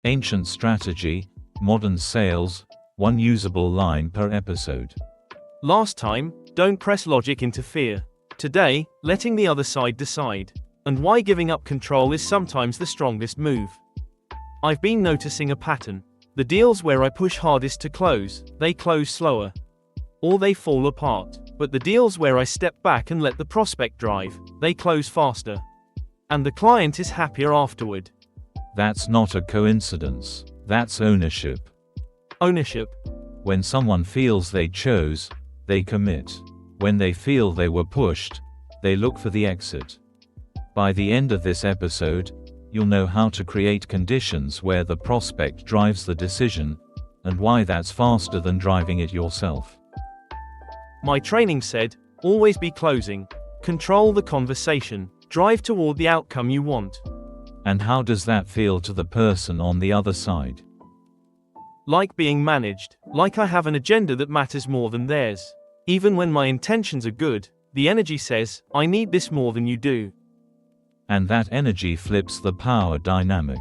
Ancient strategy, modern sales, one usable line per episode. Last time, don't press logic into fear. Today, letting the other side decide. And why giving up control is sometimes the strongest move. I've been noticing a pattern. The deals where I push hardest to close, they close slower. Or they fall apart. But the deals where I step back and let the prospect drive, they close faster. And the client is happier afterward. That's not a coincidence. That's ownership. Ownership. When someone feels they chose, they commit. When they feel they were pushed, they look for the exit. By the end of this episode, you'll know how to create conditions where the prospect drives the decision, and why that's faster than driving it yourself. My training said, always be closing. Control the conversation. Drive toward the outcome you want. And how does that feel to the person on the other side? Like being managed, like I have an agenda that matters more than theirs. Even when my intentions are good, the energy says, I need this more than you do. And that energy flips the power dynamic.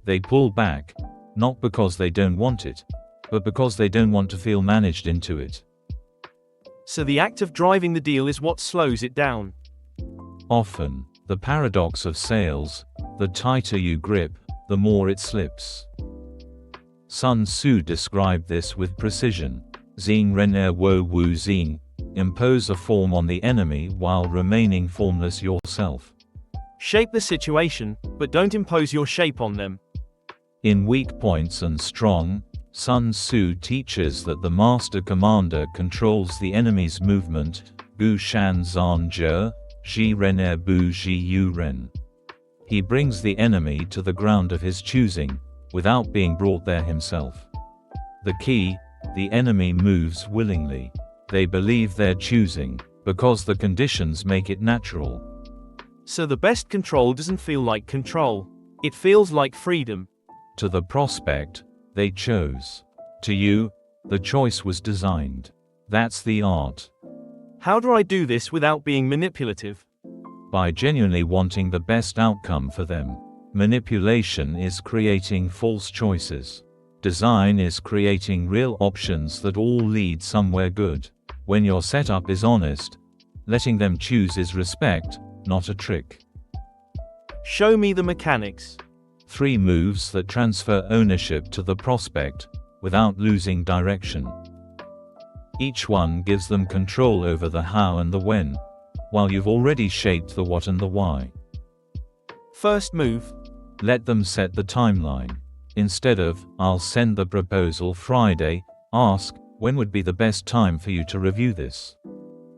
They pull back, not because they don't want it, but because they don't want to feel managed into it. So the act of driving the deal is what slows it down. Often, the paradox of sales, the tighter you grip, the more it slips. Sun Tzu described this with precision. Xing Ren Wo Wu Xing, impose a form on the enemy while remaining formless yourself. Shape the situation, but don't impose your shape on them. In Weak Points and Strong, Sun Tzu teaches that the master commander controls the enemy's movement, Gu Shan Zan Zhe, Ji Ren Bu Ji Yu Ren. He brings the enemy to the ground of his choosing, without being brought there himself. The key, the enemy moves willingly. They believe they're choosing, because the conditions make it natural. So the best control doesn't feel like control. It feels like freedom. To the prospect, they chose. To you, the choice was designed. That's the art. How do I do this without being manipulative? By genuinely wanting the best outcome for them. Manipulation is creating false choices. Design is creating real options that all lead somewhere good. When your setup is honest, letting them choose is respect, not a trick. Show me the mechanics. 3 moves that transfer ownership to the prospect, without losing direction. Each one gives them control over the how and the when, while you've already shaped the what and the why. First move. Let them set the timeline. Instead of, I'll send the proposal Friday, ask, when would be the best time for you to review this?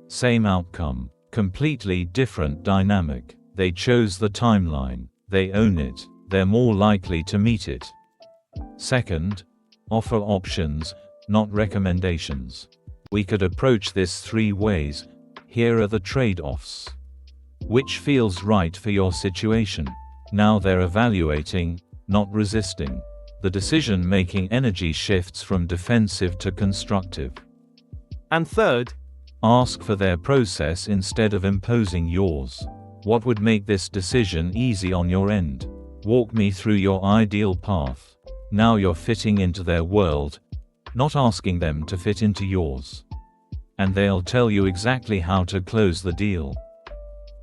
Same outcome, completely different dynamic. They chose the timeline, they own it, they're more likely to meet it. Second, offer options, not recommendations. We could approach this 3 ways. Here are the trade-offs. Which feels right for your situation? Now they're evaluating, not resisting. The decision-making energy shifts from defensive to constructive. And third, ask for their process instead of imposing yours. What would make this decision easy on your end? Walk me through your ideal path. Now you're fitting into their world, not asking them to fit into yours. And they'll tell you exactly how to close the deal.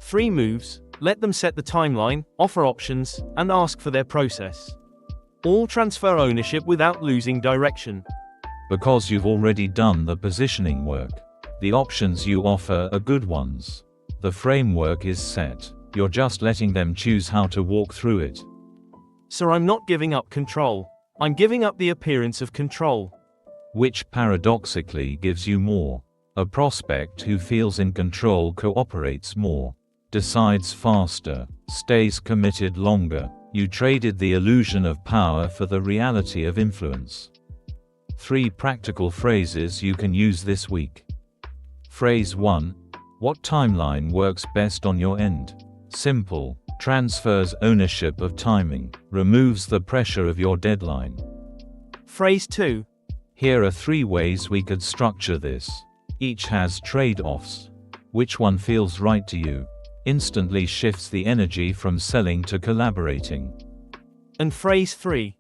3 moves. Let them set the timeline, offer options, and ask for their process. All transfer ownership without losing direction. Because you've already done the positioning work. The options you offer are good ones. The framework is set. You're just letting them choose how to walk through it. So I'm not giving up control. I'm giving up the appearance of control. Which paradoxically gives you more. A prospect who feels in control cooperates more. Decides faster, stays committed longer. You traded the illusion of power for the reality of influence. 3 practical phrases you can use this week. Phrase 1. What timeline works best on your end? Simple. Transfers ownership of timing. Removes the pressure of your deadline. Phrase 2. Here are 3 ways we could structure this. Each has trade-offs. Which one feels right to you? Instantly shifts the energy from selling to collaborating. And phrase 3.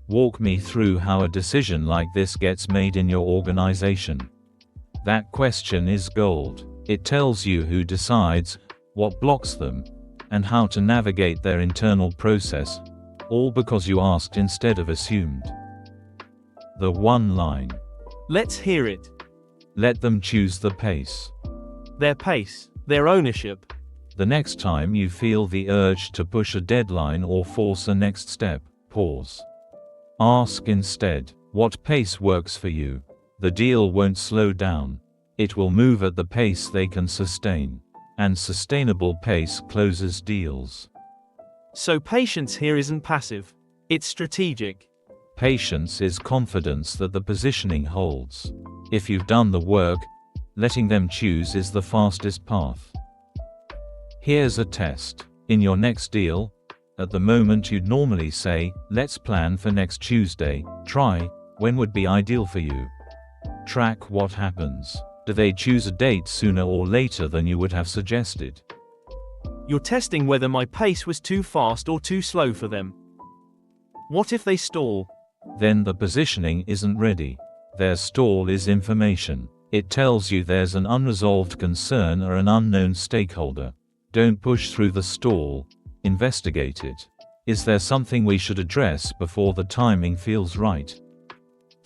Walk me through how a decision like this gets made in your organization. That question is gold. It tells you who decides, what blocks them, and how to navigate their internal process, all because you asked instead of assumed. The one line. Let's hear it. Let them choose the pace. Their pace, their ownership. The next time you feel the urge to push a deadline or force a next step, pause. Ask instead, what pace works for you? The deal won't slow down. It will move at the pace they can sustain. And sustainable pace closes deals. So patience here isn't passive. It's strategic. Patience is confidence that the positioning holds. If you've done the work, letting them choose is the fastest path. Here's a test. In your next deal, at the moment you'd normally say, let's plan for next Tuesday, try, when would be ideal for you? Track what happens. Do they choose a date sooner or later than you would have suggested? You're testing whether my pace was too fast or too slow for them. What if they stall? Then the positioning isn't ready. Their stall is information. It tells you there's an unresolved concern or an unknown stakeholder. Don't push through the stall. Investigate it. Is there something we should address before the timing feels right?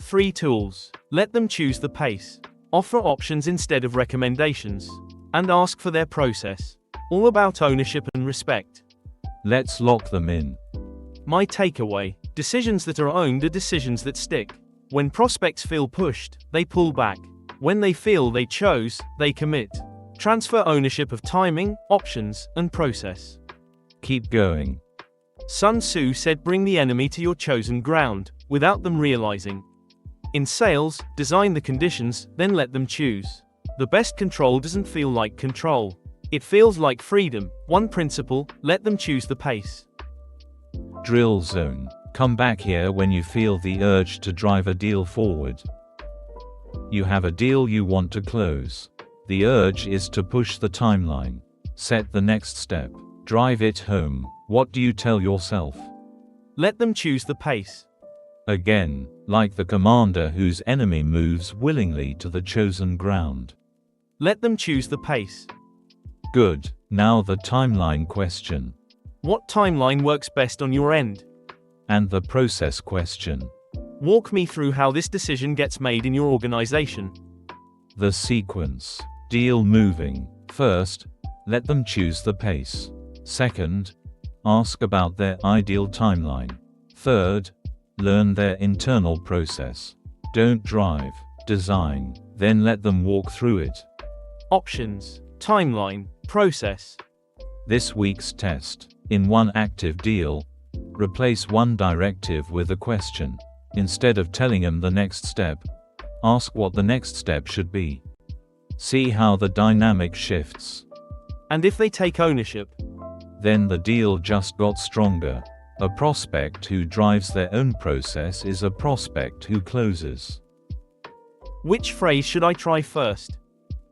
3 tools. Let them choose the pace. Offer options instead of recommendations. And ask for their process. All about ownership and respect. Let's lock them in. My takeaway: decisions that are owned are decisions that stick. When prospects feel pushed, they pull back. When they feel they chose, they commit. Transfer ownership of timing, options, and process. Keep going. Sun Tzu said, bring the enemy to your chosen ground, without them realizing. In sales, design the conditions, then let them choose. The best control doesn't feel like control. It feels like freedom. One principle: let them choose the pace. Drill zone. Come back here when you feel the urge to drive a deal forward. You have a deal you want to close. The urge is to push the timeline. Set the next step. Drive it home. What do you tell yourself? Let them choose the pace. Again, like the commander whose enemy moves willingly to the chosen ground. Let them choose the pace. Good. Now the timeline question. What timeline works best on your end? And the process question. Walk me through how this decision gets made in your organization. The sequence. Deal moving. First, let them choose the pace. Second, ask about their ideal timeline. Third, learn their internal process. Don't drive, design, then let them walk through it. Options, timeline, process. This week's test. In one active deal, replace one directive with a question. Instead of telling them the next step, ask what the next step should be. See how the dynamic shifts. And if they take ownership? Then the deal just got stronger. A prospect who drives their own process is a prospect who closes. Which phrase should I try first?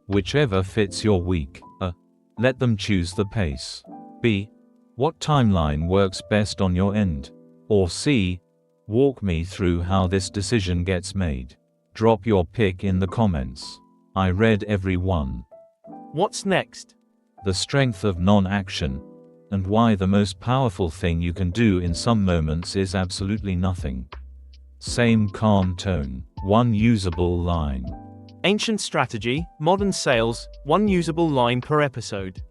Whichever fits your week. A. Let them choose the pace. B. What timeline works best on your end? Or C. Walk me through how this decision gets made. Drop your pick in the comments. I read every one. What's next? The strength of non-action, and why the most powerful thing you can do in some moments is absolutely nothing. Same calm tone, one usable line. Ancient strategy, modern sales, one usable line per episode.